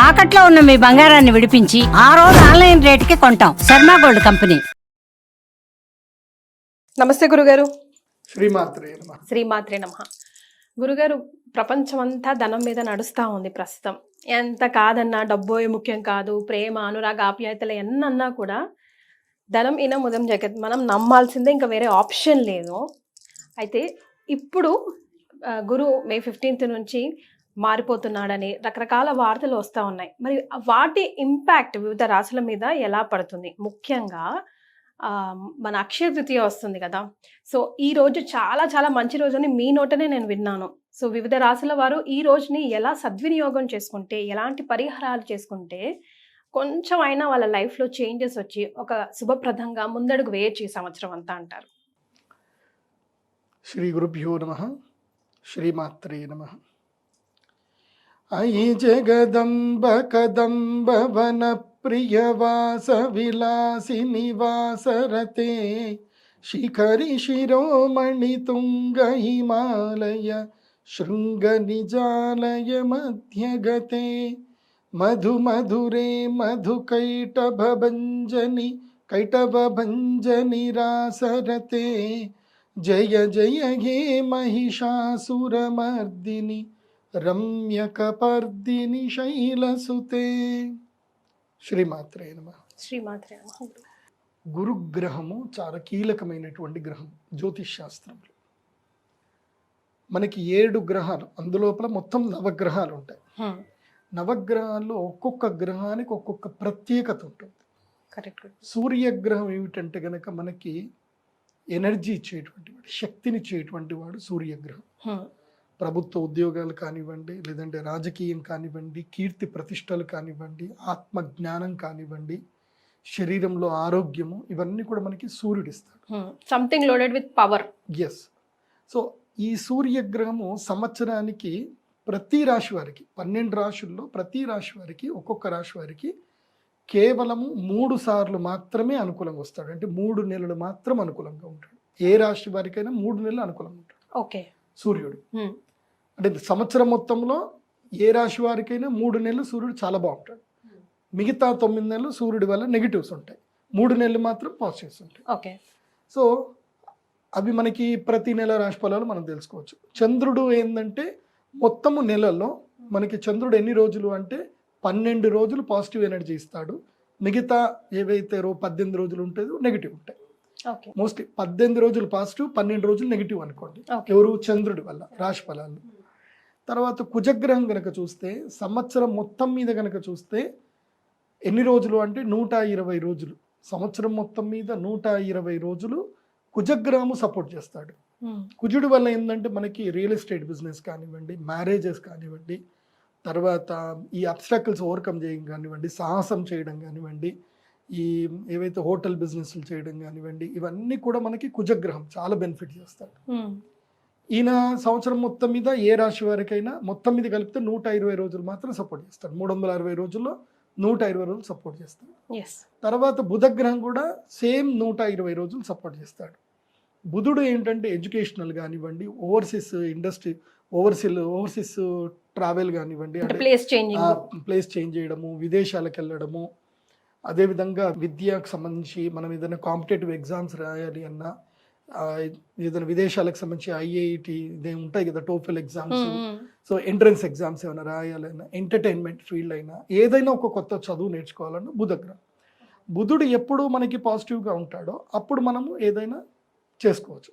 తాకట్లో ఉన్న మీ బంగారాన్ని విడిపించి ఆ రోజు ఆన్లైన్ రేటుకి కొంటాం. Sharma gold company. నమస్తే గురుగారు. శ్రీమాత్రే నమః. శ్రీమాత్రే నమః. గురుగారు, ప్రపంచం అంతా ధనం మీద నడుస్తూ ఉంది ప్రస్తుతం. ఎంత కాదన్నా డబ్బే ముఖ్యం కాదు, ప్రేమ అనురాగ ఆప్యాయతలు ఎన్నన్నా కూడా ధనం ఇనం ఉదయం జగత్, మనం నమ్మాల్సిందే, ఇంకా వేరే ఆప్షన్ లేదు. అయితే ఇప్పుడు గురు మే 15th నుంచి మారిపోతున్నాడని రకరకాల వార్తలు వస్తూ ఉన్నాయి. మరి వాటి ఇంపాక్ట్ వివిధ రాశుల మీద ఎలా పడుతుంది? ముఖ్యంగా మన అక్షయ తృతీయ వస్తుంది కదా. సో ఈ రోజు చాలా చాలా మంచి రోజు అని మీ నోటనే నేను విన్నాను. సో వివిధ రాశుల వారు ఈ రోజుని ఎలా సద్వినియోగం చేసుకుంటే, ఎలాంటి పరిహారాలు చేసుకుంటే కొంచెం అయినా వాళ్ళ లైఫ్లో చేంజెస్ వచ్చి ఒక శుభప్రదంగా ముందడుగు వేయచ్చు ఈ సంవత్సరం అంతా అంటారు? శ్రీ గురుభ్యో నమః. శ్రీమాత్రే నమః. అయి జగదంబ కదంబ వన ప్రియవాస విలాసిని వాసరతే శిఖరి శిరోమణి తుంగ హిమాలయ శృంగ నిజాలయ మధ్యగతే మధు మధురే మధు కైటభంజని రాసరతే జయ జయ హే మహిషాసురమర్దిని రమ్యకపర్దిని శైలసుతే. శ్రీమాత్రే నమః. శ్రీమాత్రే నమః. గురుగ్రహము చాలా కీలకమైనటువంటి గ్రహం జ్యోతిష్ శాస్త్రంలో. మనకి 7 గ్రహాలు, అందులోపల మొత్తం 9 గ్రహాలు ఉంటాయి. 9 గ్రహాల్లో ఒక్కొక్క గ్రహానికి ఒక్కొక్క ప్రత్యేకత ఉంటుంది. కరెక్ట్. సూర్యగ్రహం ఏమిటంటే గనక మనకి ఎనర్జీ ఇచ్చేటువంటి వాడు, శక్తినిచ్చేటువంటి వాడు సూర్యగ్రహం. ప్రభుత్వ ఉద్యోగాలు కానివ్వండి, లేదంటే రాజకీయం కానివ్వండి, కీర్తి ప్రతిష్టలు కానివ్వండి, ఆత్మజ్ఞానం కానివ్వండి, శరీరంలో ఆరోగ్యము, ఇవన్నీ కూడా మనకి సూర్యుడు ఇస్తాడు. Something loaded with power. Yes. So ఈ సూర్యగ్రహము సంవత్సరానికి ప్రతి రాశి వారికి, 12 రాశుల్లో ప్రతి రాశి వారికి, ఒక్కొక్క రాశి వారికి కేవలము 3 సార్లు మాత్రమే అనుకూలంగా వస్తాడు. అంటే 3 నెలలు మాత్రం అనుకూలంగా ఉంటాడు. ఏ రాశి వారికైనా 3 నెలలు అనుకూలంగా ఉంటాడు ఓకే సూర్యుడు. అంటే సంవత్సరం మొత్తంలో ఏ రాశి వారికైనా 3 నెలలు సూర్యుడు చాలా బాగుంటాడు. మిగతా 9 నెలలు సూర్యుడి వల్ల నెగిటివ్స్ ఉంటాయి, 3 నెలలు మాత్రం పాజిటివ్స్ ఉంటాయి. ఓకే. సో అవి మనకి ప్రతి నెల రాశి ఫలాలు మనం తెలుసుకోవచ్చు. చంద్రుడు ఏంటంటే మొత్తము నెలల్లో మనకి చంద్రుడు ఎన్ని రోజులు అంటే 12 రోజులు పాజిటివ్ ఎనర్జీ ఇస్తాడు. మిగతా ఏవైతే 18 రోజులు ఉంటుందో నెగిటివ్ ఉంటాయి. మోస్ట్లీ 18 రోజులు పాజిటివ్, 12 రోజులు నెగిటివ్ అనుకోండి. ఎవరు? చంద్రుడి వల్ల రాశి ఫలాలు. తర్వాత కుజగ్రహం గనక చూస్తే సంవత్సరం మొత్తం మీద గనక చూస్తే ఎన్ని రోజులు అంటే 120 రోజులు. సంవత్సరం మొత్తం మీద 120 రోజులు కుజగ్రహము సపోర్ట్ చేస్తాడు. కుజుడి వల్ల ఏంటంటే మనకి రియల్ ఎస్టేట్ బిజినెస్ కానివ్వండి, మ్యారేజెస్ కానివ్వండి, తర్వాత ఈ అబ్స్ట్రాకిల్స్ ఓవర్కమ్ చేయడం కానివ్వండి, సాహసం చేయడం కానివ్వండి, ఈ ఏవైతే హోటల్ బిజినెస్లు చేయడం కానివ్వండి, ఇవన్నీ కూడా మనకి కుజగ్రహం చాలా బెనిఫిట్ చేస్తాడు. ఈయన సంవత్సరం మొత్తం మీద ఏ రాశి వారికైనా మొత్తం మీద కలిపితే 120 రోజులు మాత్రం సపోర్ట్ చేస్తాడు. 360 రోజుల్లో 120 రోజులు సపోర్ట్ చేస్తాడు. తర్వాత బుధగ్రహం కూడా సేమ్ 120 రోజులు సపోర్ట్ చేస్తాడు. బుధుడు ఏంటంటే ఎడ్యుకేషనల్ కానివ్వండి, ఓవర్సీస్ ఇండస్ట్రీ, ఓవర్సీస్ ట్రావెల్ కానివ్వండి, ప్లేస్ చేంజ్ చేయడము, విదేశాలకు వెళ్ళడము, అదేవిధంగా విద్యకు సంబంధించి మనం ఏదైనా కాంపిటేటివ్ ఎగ్జామ్స్ రాయాలి అన్నా, ఏదైనా విదేశాలకు సంబంధించి ఐఐటి ఇదే ఉంటాయి కదా, TOEFL exams, so entrance exams ఏమైనా రాయాలన్నా, ఎంటర్టైన్మెంట్ ఫీల్డ్ అయినా, ఏదైనా ఒక కొత్త చదువు నేర్చుకోవాలన్నా బుధగ్రహం. బుధుడు ఎప్పుడు మనకి పాజిటివ్గా ఉంటాడో అప్పుడు మనము ఏదైనా చేసుకోవచ్చు.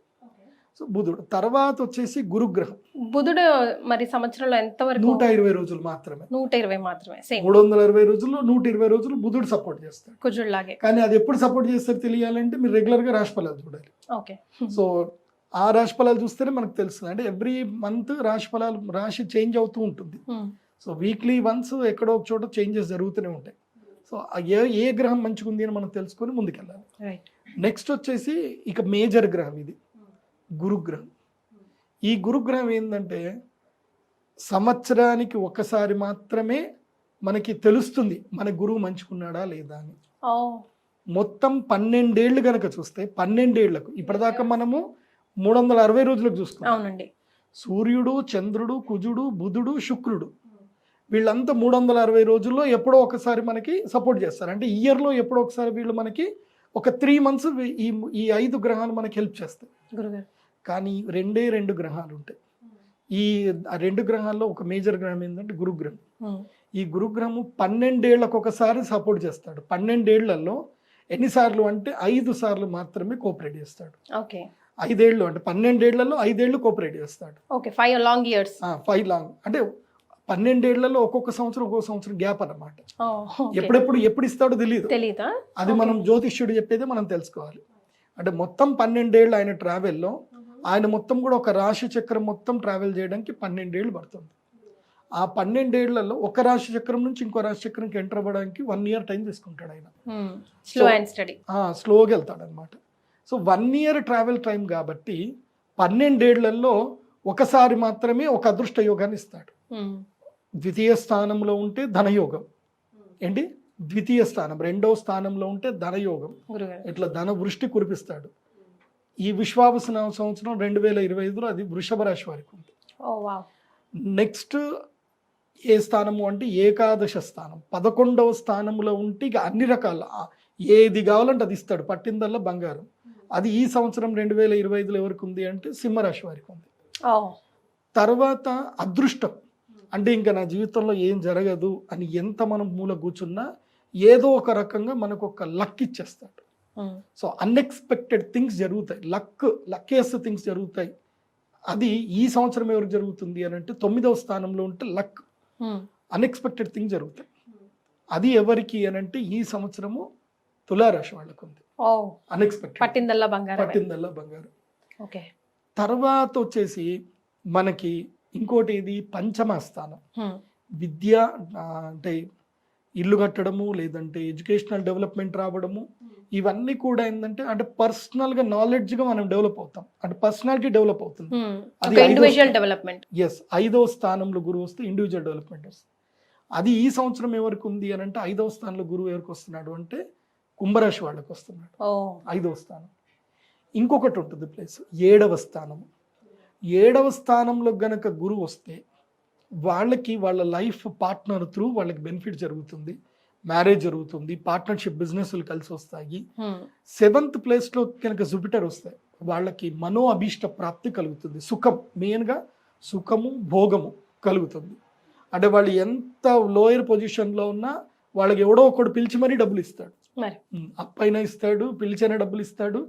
సో బుధుడు. తర్వాత వచ్చేసి గురుగ్రహం. బుధుడు మరి సంవత్సరంలో ఎంతవరకు? 120 రోజులు మాత్రమే. 120 మాత్రమే. 360 రోజుల్లో 120 రోజులు బుధుడు సపోర్ట్ చేస్తాడు. కుజుడులాగే. కానీ అది ఎప్పుడు సపోర్ట్ చేస్తారో తెలియాలంటే మీరు రెగ్యులర్గా రాశి ఫలాలు చూడాలి. ఓకే. సో ఆ రాశి ఫలాలు చూస్తేనే మనకు తెలుస్తుంది. అంటే ఎవ్రీ మంత్ రాశి ఫలాలు, రాశి చేంజ్ అవుతూ ఉంటుంది. సో వీక్లీ వన్స్ ఎక్కడో ఒక చోట చేంజెస్ జరుగుతూనే ఉంటాయి. సో ఏ గ్రహం మంచిగా ఉంది అని మనం తెలుసుకొని ముందుకెళ్ళాలి. నెక్స్ట్ వచ్చేసి ఇక మేజర్ గ్రహం ఇది గురుగ్రహం. ఈ గురుగ్రహం ఏంటంటే సంవత్సరానికి ఒకసారి మాత్రమే మనకి తెలుస్తుంది మన గురువు మంచుకున్నాడా లేదా అని. మొత్తం 12 ఏళ్ళు కనుక చూస్తే 12 ఏళ్లకు ఇప్పటిదాకా మనము 360 రోజులకు చూసుకున్నాం. అవునండి. సూర్యుడు, చంద్రుడు, కుజుడు, బుధుడు, శుక్రుడు వీళ్ళంతా 360 రోజుల్లో ఎప్పుడో ఒకసారి మనకి సపోర్ట్ చేస్తారు. అంటే ఇయర్లో ఎప్పుడో ఒకసారి వీళ్ళు మనకి ఒక 3 మంత్స్ ఈ ఈ 5 గ్రహాలు మనకి హెల్ప్ చేస్తాయి. గురుగారు. కానీ 2 గ్రహాలు ఉంటాయి. ఈ 2 గ్రహాల్లో ఒక మేజర్ గ్రహం ఏంటంటే గురుగ్రహం. ఈ గురుగ్రహము 12 ఏళ్లకు ఒకసారి సపోర్ట్ చేస్తాడు. 12 ఏళ్లలో ఎన్నిసార్లు అంటే 5 సార్లు మాత్రమే కోఆపరేట్ చేస్తాడు. ఓకే. 5 ఏళ్ళు అంటే 12 ఏళ్లలో 5 ఏళ్ళు కోఆపరేట్ చేస్తాడు. Okay, 5 long years. 5 లాంగ్ అంటే 12 ఏళ్లలో ఒక్కొక్క సంవత్సరం గ్యాప్ అన్నమాట. ఎప్పుడు ఎప్పుడు ఇస్తాడో తెలియదు. తెలీదా? అది మనం జ్యోతిష్యుడు చెప్పేదే మనం తెలుసుకోవాలి. అంటే మొత్తం 12 ఏళ్ళు ఆయన ట్రావెల్లో ఆయన మొత్తం కూడా ఒక రాశి చక్రం మొత్తం ట్రావెల్ చేయడానికి 12 ఏళ్ళు పడుతుంది. ఆ 12 ఏళ్లలో ఒక రాశి చక్రం నుంచి ఇంకో రాశి చక్రంకి ఎంటర్ అవ్వడానికి 1 ఇయర్ టైం తీసుకుంటాడు ఆయన. Slow and study. స్లోగా వెళ్తాడు అనమాట. సో 1 ఇయర్ ట్రావెల్ టైం కాబట్టి 12 ఏళ్లలో ఒకసారి మాత్రమే ఒక అదృష్ట యోగాన్ని ఇస్తాడు. ద్వితీయ స్థానంలో ఉంటే ధనయోగం. ఏంటి? ద్వితీయ స్థానం, 2వ స్థానంలో ఉంటే ధనయోగం. ఇట్లా ధన వృష్టి కురిపిస్తాడు. ఈ విశ్వావసు సంవత్సరం 2025లో అది వృషభ రాశి వారికి ఉంది. నెక్స్ట్ ఏ స్థానము అంటే ఏకాదశ స్థానం, 11వ స్థానంలో ఉంటే ఇక అన్ని రకాల ఏది కావాలంటే అది ఇస్తాడు, పట్టిందల్లా బంగారం. అది ఈ సంవత్సరం 2025లో ఎవరికి ఉంది అంటే సింహరాశి వారికి ఉంది. తర్వాత అదృష్టం అంటే ఇంకా నా జీవితంలో ఏం జరగదు అని ఎంత మనం మూల కూర్చున్నా ఏదో ఒక రకంగా మనకు ఒక లక్ ఇచ్చేస్తాడు. సో అన్ఎక్స్పెక్టెడ్ థింగ్స్ జరుగుతాయి, లక్కియస్ట్ థింగ్స్ జరుగుతాయి. అది ఈ సంవత్సరం ఎవరికి జరుగుతుంది అని అంటే 9వ స్థానంలో ఉంటే లక్, అన్ఎక్స్పెక్టెడ్ థింగ్స్ జరుగుతాయి. అది ఎవరికి అని అంటే ఈ సంవత్సరము తులారాశి వాళ్ళకు ఉంది. అన్ఎక్స్పెక్టెడ్, పట్టిందల్లా బంగారం. ఓకే. తర్వాత వచ్చేసి మనకి ఇంకోటి ఇది పంచమ స్థానం, విద్య అంటే ఇల్లు కట్టడము లేదంటే ఎడ్యుకేషనల్ డెవలప్మెంట్ రావడము, ఇవన్నీ కూడా ఏంటంటే అంటే పర్సనల్గా నాలెడ్జ్గా మనం డెవలప్ అవుతాం, అంటే పర్సనాలిటీ డెవలప్ అవుతుంది. అది ఇండివిజువల్ డెవలప్మెంట్. 5వ స్థానంలో గురువు వస్తే ఇండివిజువల్ డెవలప్మెంట్ వస్తుంది. అది ఈ సంవత్సరం ఎవరికి ఉంది అని అంటే 5వ స్థానంలో గురువు ఎవరికి వస్తున్నాడు అంటే కుంభరాశి వాళ్ళకి వస్తున్నాడు. 5వ స్థానం. ఇంకొకటి ఉంటుంది ప్లేస్ 7వ స్థానము. 7వ స్థానంలో గనక గురువు వస్తే వాళ్ళకి వాళ్ళ లైఫ్ పార్ట్నర్ త్రూ వాళ్ళకి బెనిఫిట్ జరుగుతుంది, మ్యారేజ్ జరుగుతుంది, పార్ట్నర్షిప్ బిజినెస్లు కలిసి వస్తాయి. 7th ప్లేస్లో కనుక జూపిటర్ వస్తాయి వాళ్ళకి మనో అభీష్ట ప్రాప్తి కలుగుతుంది. సుఖం, మెయిన్గా సుఖము భోగము కలుగుతుంది. అంటే వాళ్ళు ఎంత లోయర్ పొజిషన్లో ఉన్నా వాళ్ళకి ఎవడో ఒకడు పిలిచి మరీ డబ్బులు ఇస్తాడు. అప్పైనా ఇస్తాడు, పిలిచైనా డబ్బులు ఇస్తాడు.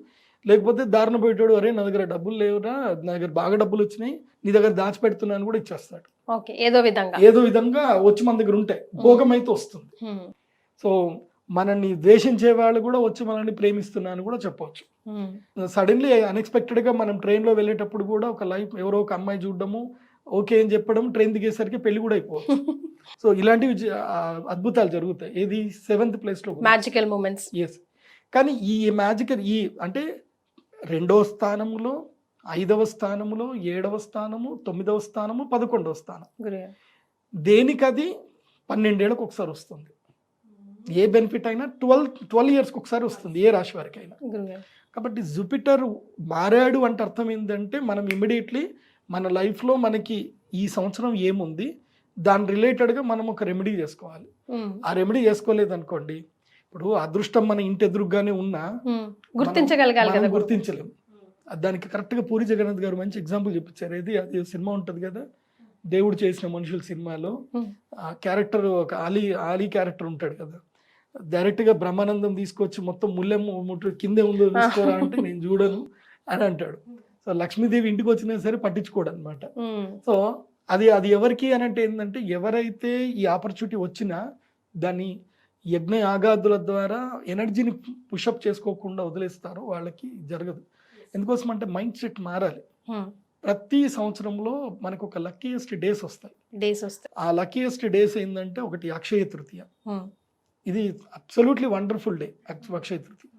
లేకపోతే దారిన పోయేటాడు, అరే నా దగ్గర డబ్బులు లేవురా, నా దగ్గర బాగా డబ్బులు వచ్చినాయి, నీ దగ్గర దాచిపెడుతున్నాను కూడా ఇచ్చేస్తాడు. ఏదో విధంగా వచ్చి మన దగ్గర ఉంటాయి, భోగం అయితే వస్తుంది. సో మనల్ని ద్వేషించే వాళ్ళు కూడా వచ్చి మనల్ని ప్రేమిస్తున్నాను కూడా చెప్పవచ్చు. సడన్లీ అన్ఎక్స్పెక్టెడ్గా మనం ట్రైన్లో వెళ్ళేటప్పుడు కూడా ఒక లైఫ్ ఎవరో ఒక అమ్మాయి చూడడము, ఓకే అని చెప్పడం, ట్రైన్ దిగేసరికి పెళ్లి కూడా అయిపోవచ్చు. సో ఇలాంటివి అద్భుతాలు జరుగుతాయి. ఏది 7th ప్లేస్లో మ్యాజికల్ మూమెంట్స్. ఎస్. కానీ ఈ మ్యాజికల్ అంటే 2వ స్థానంలో, 5వ స్థానంలో, 7వ స్థానము, 9వ స్థానము, 11వ స్థానం, దేనికది 12 ఏళ్ళకి ఒకసారి వస్తుంది. ఏ బెనిఫిట్ అయినా 12 ఇయర్స్కి ఒకసారి వస్తుంది ఏ రాశి వారికి అయినా. కాబట్టి జూపిటర్ మారాడు అంటే అర్థం ఏంటంటే మనం ఇమ్మీడియట్లీ మన లైఫ్లో మనకి ఈ సంవత్సరం ఏముంది దాని రిలేటెడ్గా మనం ఒక రెమెడీ చేసుకోవాలి. ఆ రెమెడీ చేసుకోలేదు అనుకోండి, ఇప్పుడు అదృష్టం మన ఇంటి ఎదురుగానే ఉన్నా గుర్తించలేము. దానికి కరెక్ట్గా పూరి జగన్నాథ్ గారు మంచి ఎగ్జాంపుల్ చూపించారు. అది సినిమా ఉంటుంది కదా, దేవుడు చేసిన మనుషుల సినిమాలో ఆ క్యారెక్టర్ ఒక ఆలీ క్యారెక్టర్ ఉంటాడు కదా, డైరెక్ట్గా బ్రహ్మానందం తీసుకొచ్చి మొత్తం ముల్లెమ్మ కిందే ఉందో చూసుకోరా అంటే నేను చూడను అని అంటాడు. సో లక్ష్మీదేవి ఇంటికి వచ్చినా సరే పట్టించుకోడు అనమాట. సో అది ఎవరికి అని అంటే ఏంటంటే ఎవరైతే ఈ ఆపర్చునిటీ వచ్చినా దాన్ని యజ్ఞ యాగాదుల ద్వారా ఎనర్జీని పుషప్ చేసుకోకుండా వదిలేస్తారో వాళ్ళకి జరగదు. ఎందుకోసం అంటే మైండ్ సెట్ మారాలి. ప్రతి సంవత్సరంలో మనకు ఒక లక్కీయెస్ట్ డేస్ వస్తాయి. ఆ లక్కీయెస్ట్ డేస్ ఏంటంటే ఒకటి అక్షయ తృతీయ, ఇది absolutely wonderful day Akshaya Tritiya.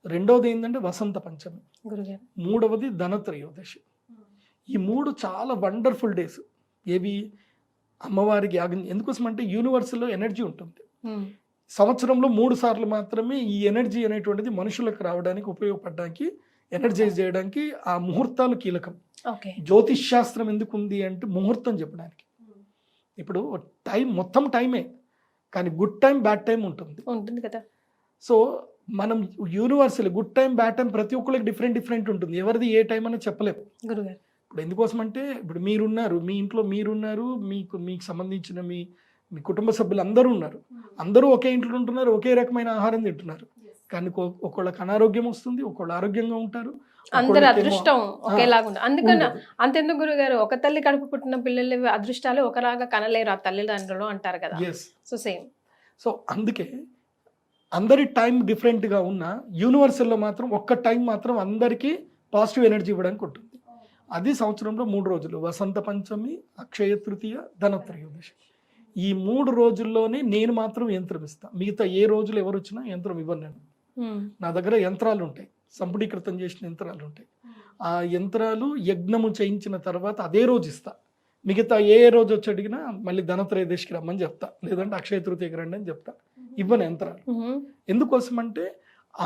2వది ఏంటంటే వసంత పంచమి, 3వది ధనత్రయోదశి. ఈ 3 చాలా వండర్ఫుల్ డేస్. ఏవి? అమ్మవారికి యాగం. ఎందుకోసం అంటే యూనివర్స్లో ఎనర్జీ ఉంటుంది. సంవత్సరంలో 3 సార్లు మాత్రమే ఈ ఎనర్జీ అనేటువంటిది మనుషులకు రావడానికి, ఉపయోగపడడానికి, ఎనర్జైజ్ చేయడానికి ఆ ముహూర్తాలు కీలకం. జ్యోతిష్ శాస్త్రం ఎందుకు ఉంది అంటే ముహూర్తం చెప్పడానికి. ఇప్పుడు టైం మొత్తం టైమే, కానీ గుడ్ టైం బ్యాడ్ టైం ఉంటుంది. ఉంటుంది కదా. సో మనం universal good time bad time ప్రతి ఒక్కరికి డిఫరెంట్ ఉంటుంది. ఎవరిది ఏ టైం అని చెప్పలేము. గురుగారు ఇప్పుడు ఎందుకోసం అంటే ఇప్పుడు మీరున్నారు, మీ ఇంట్లో మీరున్నారు, మీకు సంబంధించిన మీ కుటుంబ సభ్యులు అందరూ ఉన్నారు. అందరూ ఒకే ఇంట్లో ఉంటున్నారు, ఒకే రకమైన ఆహారం తింటున్నారు. కానీ ఒకళ్ళకి అనారోగ్యం వస్తుంది, ఒకళ్ళు ఆరోగ్యంగా ఉంటారు. అందరి అదృష్టం ఒకేలాగా ఉండదు. అందుకని అంతెందుకు గురుగారు, ఒక తల్లి కడుపు పుట్టిన పిల్లల అదృష్టాలు ఒకలాగా కనలేరు ఆ తల్లిదండ్రులు అంటారు కదా. So same. సో అందుకే అందరి టైం డిఫరెంట్గా ఉన్న యూనివర్సల్లో మాత్రం ఒక్క టైం మాత్రం అందరికీ పాజిటివ్ ఎనర్జీ ఇవ్వడానికి ఉంటుంది. అది సంవత్సరంలో 3 రోజులు, వసంత పంచమి, అక్షయ తృతీయ, ధనత్రయోదశి. ఈ 3 రోజుల్లోనే నేను మాత్రం యంత్రం ఇస్తాను. మిగతా ఏ రోజులు ఎవరు వచ్చినా యంత్రం ఇవ్వను నేను. నా దగ్గర యంత్రాలు ఉంటాయి, సంపుటీకృతం చేసిన యంత్రాలు ఉంటాయి. ఆ యంత్రాలు యజ్ఞము చేయించిన తర్వాత అదే రోజు ఇస్తా. మిగతా ఏ రోజు వచ్చి అడిగినా మళ్ళీ ధనత్రయోదశికి రమ్మని చెప్తా, లేదంటే అక్షయ తృతీయకి రండి అని చెప్తా. ఇవ్వను యంత్రాలు. ఎందుకోసం అంటే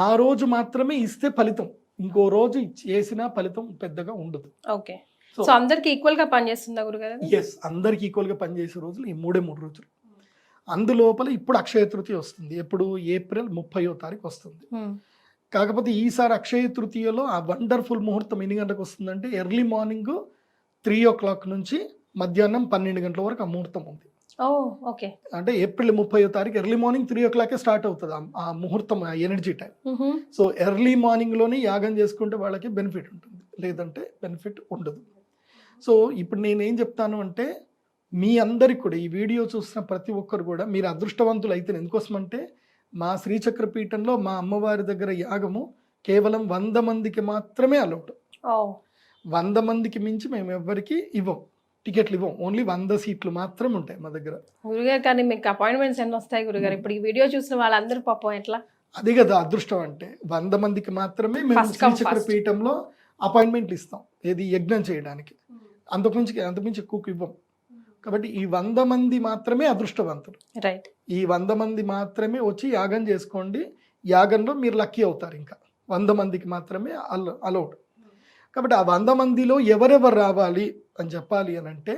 ఆ రోజు మాత్రమే ఇస్తే ఫలితం, ఇంకో రోజు చేసిన ఫలితం పెద్దగా ఉండదు. ఓకే. సో అందరికి ఈక్వల్ గా పనిచేస్తుందా గురుగారు? ఎస్, అందరికి ఈక్వల్ గా పనిచేసే రోజులు ఈ 3 రోజులు. అందులోపల ఇప్పుడు అక్షయ తృతీయ వస్తుంది. ఎప్పుడు? ఏప్రిల్ 30వ తారీఖు వస్తుంది. కాకపోతే ఈసారి అక్షయ తృతీయలో ఆ వండర్ఫుల్ ముహూర్తం ఎన్ని గంటలకు వస్తుందంటే ఎర్లీ మార్నింగ్ 3 o'clock నుంచి మధ్యాహ్నం 12 గంటల వరకు ఆ ముహూర్తం ఉంది. ఓకే. అంటే ఏప్రిల్ 30వ తారీఖు ఎర్లీ మార్నింగ్ 3 o'clock స్టార్ట్ అవుతుంది ఆ ముహూర్తం, ఆ energy time. So early morning లోనే యాగం చేసుకుంటే వాళ్ళకి బెనిఫిట్ ఉంటుంది, లేదంటే బెనిఫిట్ ఉండదు. సో ఇప్పుడు నేనేం చెప్తాను అంటే మీ అందరికి కూడా, ఈ వీడియో చూసిన ప్రతి ఒక్కరు కూడా మీరు అదృష్టవంతులు అయితే. ఎందుకోసం అంటే మా శ్రీచక్రపీఠంలో మా అమ్మవారి దగ్గర యాగము కేవలం 100 మందికి మాత్రమే అలౌడ్. 100 మందికి మించి మేము ఎవ్వరికి ఇవ్వం, టికెట్లు ఇవ్వం. ఓన్లీ 100 సీట్లు మాత్రం ఉంటాయి మా దగ్గర. గురుగారు కానీ మీకు అపాయింట్మెంట్స్ ఎన్ని వస్తాయి గురుగారు? ఇప్పుడు ఈ వీడియో చూసిన వాళ్ళందరూ పాపం ఎట్లా? అది కదా అదృష్టం అంటే. 100 మందికి మాత్రమే మేము శ్రీచక్రపీఠంలో అపాయింట్మెంట్లు ఇస్తాం, ఏది యజ్ఞం చేయడానికి. అంతకుమించి ఎక్కువకి ఇవ్వం. కాబట్టి ఈ 100 మంది మాత్రమే అదృష్టవంతులు. రైట్. ఈ 100 మంది మాత్రమే వచ్చి యాగం చేసుకోండి. యాగంలో మీరు లక్కీ అవుతారు. ఇంకా 100 మందికి మాత్రమే అలౌడ్. కాబట్టి ఆ 100 మందిలో ఎవరెవరు రావాలి అని చెప్పాలి అని అంటే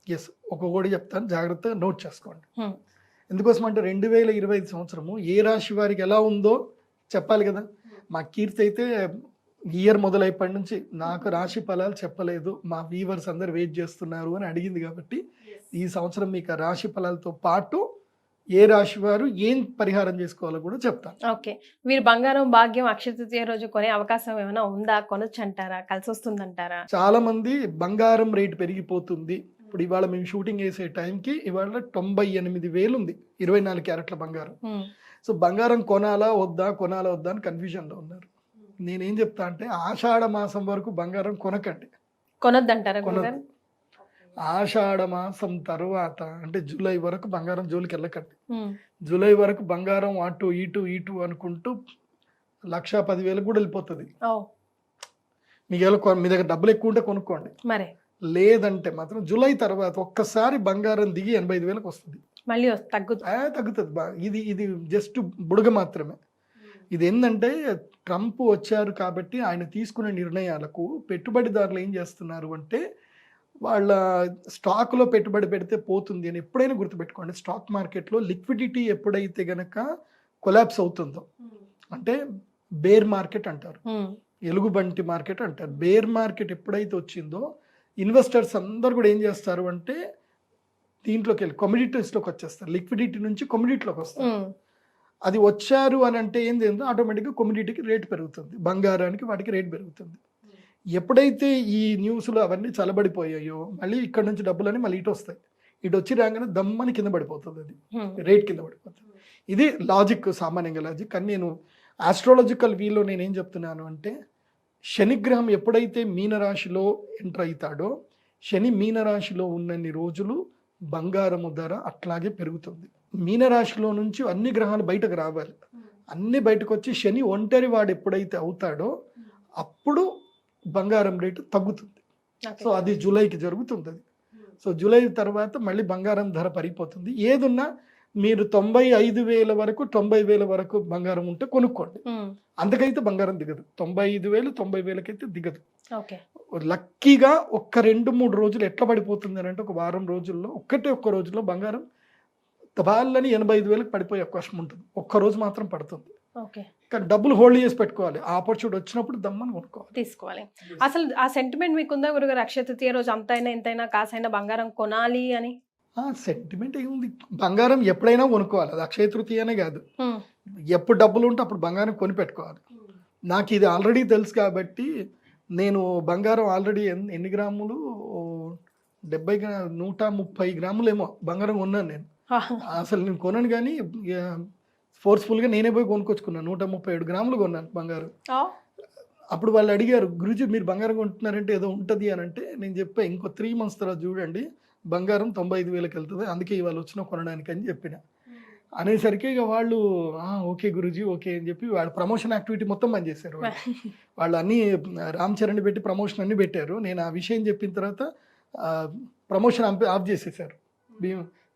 ఎస్, ఒక్కొక్కటి చెప్తాను, జాగ్రత్తగా నోట్ చేసుకోండి. ఎందుకోసం అంటే 2025 సంవత్సరము ఏ రాశి వారికి ఎలా ఉందో చెప్పాలి కదా. మా కీర్తి అయితే ఇయర్ మొదలైప్పటి నుంచి నాకు రాశి ఫలాలు చెప్పలేదు, మా వీవర్స్ అందరు వెయిట్ చేస్తున్నారు అని అడిగింది. కాబట్టి ఈ సంవత్సరం మీకు రాశి ఫలాలతో పాటు ఏ రాశి వారు ఏం పరిహారం చేసుకోవాలో కూడా చెప్తాను. ఓకే. మీరు బంగారం భాగ్యం అక్షయ తృతీయ రోజు కొనే అవకాశం ఏమైనా ఉందా? కొనొచ్చు అంటారా? కలిసి వస్తుందంటారా? చాలా మంది బంగారం రేటు పెరిగిపోతుంది. ఇప్పుడు ఇవాళ మేము షూటింగ్ వేసే టైంకి ఇవాళ 98,000 ఉంది 24 క్యారెట్ల బంగారం. సో బంగారం కొనాలా వద్దా అని కన్ఫ్యూజన్లో ఉన్నారు. నేనేం చెప్తా అంటే ఆషాఢ మాసం వరకు బంగారం కొనకండి. కొనొద్దంటారా? ఆషాఢ మాసం తర్వాత అంటే జూలై వరకు బంగారం జోలికి వెళ్ళకండి. జూలై వరకు బంగారం అటు ఇటు అనుకుంటూ 1,10,000 కూడా వెళ్ళిపోతుంది. మీ దగ్గర డబ్బులు ఎక్కువ ఉంటే కొనుక్కోండి, మరి లేదంటే మాత్రం జూలై తర్వాత ఒక్కసారి బంగారం దిగి 85,000 వస్తుంది, మళ్ళీ తగ్గుతుంది. ఇది జస్ట్ బుడగ మాత్రమే. ఇది ఏంటంటే ట్రంప్ వచ్చారు కాబట్టి ఆయన తీసుకునే నిర్ణయాలకు పెట్టుబడిదారులు ఏం చేస్తున్నారు అంటే వాళ్ళ స్టాక్లో పెట్టుబడి పెడితే పోతుంది అని ఎప్పుడైనా గుర్తుపెట్టుకోండి. స్టాక్ మార్కెట్లో లిక్విడిటీ ఎప్పుడైతే గనక కొలాప్స్ అవుతుందో, అంటే బేర్ మార్కెట్ అంటారు, ఎలుగుబంటి మార్కెట్ అంటారు. బేర్ మార్కెట్ ఎప్పుడైతే వచ్చిందో ఇన్వెస్టర్స్ అందరు కూడా ఏం చేస్తారు అంటే దీంట్లోకి వెళ్ళి కమోడిటీస్లోకి వచ్చేస్తారు. లిక్విడిటీ నుంచి కమోడిటీలోకి వస్తారు. అది వచ్చారు అని అంటే ఏంది, ఆటోమేటిక్గా కమోడిటీకి రేట్ పెరుగుతుంది, బంగారానికి వాటికి రేట్ పెరుగుతుంది. ఎప్పుడైతే ఈ న్యూస్లు అవన్నీ చలబడిపోయాయో మళ్ళీ ఇక్కడ నుంచి డబ్బులని మళ్ళీ ఇటు వస్తాయి. ఇటు వచ్చి రాగానే దమ్మని కింద పడిపోతుంది, అది రేట్ కింద పడిపోతుంది. ఇది లాజిక్, సామాన్యంగా లాజిక్. కానీ నేను ఆస్ట్రాలజికల్ వీలో నేనేం చెప్తున్నాను అంటే శనిగ్రహం ఎప్పుడైతే మీనరాశిలో ఎంటర్ అవుతాడో, శని మీనరాశిలో ఉన్నన్ని రోజులు బంగారము ధర అట్లాగే పెరుగుతుంది. మీనరాశిలో నుంచి అన్ని గ్రహాలు బయటకు రావాలి, అన్ని బయటకు వచ్చి శని ఒంటరి వాడు ఎప్పుడైతే అవుతాడో అప్పుడు బంగారం రేటు తగ్గుతుంది. సో అది జూలైకి జరుగుతుంది. సో జూలై తర్వాత మళ్ళీ బంగారం ధర పడిపోతుంది. ఏదున్నా మీరు 95,000 వరకు 90,000 వరకు బంగారం ఉంటే కొనుక్కోండి. అందుకైతే బంగారం దిగదు. 95,000 90,000 అయితే దిగదు. ఓకే. లక్కీగా ఒక్క 2-3 రోజులు ఎట్లా పడిపోతుంది అని అంటే ఒక వారం రోజుల్లో ఒక్క రోజుల్లో బంగారం తబాలని 85,000 పడిపోయే అవకాశం ఉంటుంది. ఒక్క రోజు మాత్రం పడుతుంది. ఓకే. కానీ డబ్బులు హోల్డ్ చేసి పెట్టుకోవాలి. ఆ ఆపర్చునిటీ వచ్చినప్పుడు దమ్మని కొనుక్కోవాలి. తీసుకోవాలి. అసలు ఆ సెంటిమెంట్ మీకుందా గురుగారు? అక్షయ తృతీయ రోజు అంతైనా ఇంతైనా కాసైనా బంగారం కొనాలి అని సెంటిమెంట్ ఏముంది, బంగారం ఎప్పుడైనా కొనుక్కోవాలి. అది అక్షయ తృతీయనే కాదు, ఎప్పుడు డబ్బులు ఉంటే అప్పుడు బంగారం కొని పెట్టుకోవాలి. నాకు ఇది ఆల్రెడీ తెలుసు కాబట్టి నేను బంగారం ఆల్రెడీ ఎన్ని గ్రాములు 130 గ్రాములు ఏమో బంగారం కొన్నాను నేను. అసలు నేను కొనను కానీ ఫోర్స్ఫుల్గా నేనే పోయి కొనుక్కొచ్చుకున్నాను. 137 గ్రాములు కొన్నాను బంగారం. అప్పుడు వాళ్ళు అడిగారు, గురుజీ మీరు బంగారం కొంటున్నారంటే ఏదో ఉంటుంది అని అంటే నేను చెప్పా, ఇంకో 3 months తర్వాత చూడండి బంగారం 95,000కి వెళ్తుంది, అందుకే ఇవాళ వచ్చిన కొనడానికి అని చెప్పిన. అనేసరికి ఇక వాళ్ళు ఓకే గురుజీ ఓకే అని చెప్పి వాళ్ళు ప్రమోషన్ యాక్టివిటీ మొత్తం బంద్ చేశారు. వాళ్ళు అన్నీ రామ్ చరణ్ పెట్టి ప్రమోషన్ అన్ని పెట్టారు. నేను ఆ విషయం చెప్పిన తర్వాత ప్రమోషన్ ఆఫ్ చేసేసారు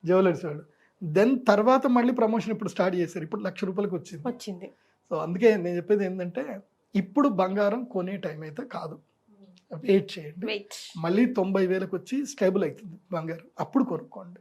జ్యువెలర్స్ వాళ్ళు. దెన్ తర్వాత మళ్ళీ ప్రమోషన్ ఇప్పుడు స్టార్ట్ చేశారు. ఇప్పుడు ₹1,00,000 వచ్చింది. సో అందుకే నేను చెప్పేది ఏంటంటే ఇప్పుడు బంగారం కొనే టైం అయితే కాదు, వెయిట్ చేయండి. మళ్ళీ 90,000కి వచ్చి స్టేబుల్ అవుతుంది బంగారం, అప్పుడు కొనుక్కోండి.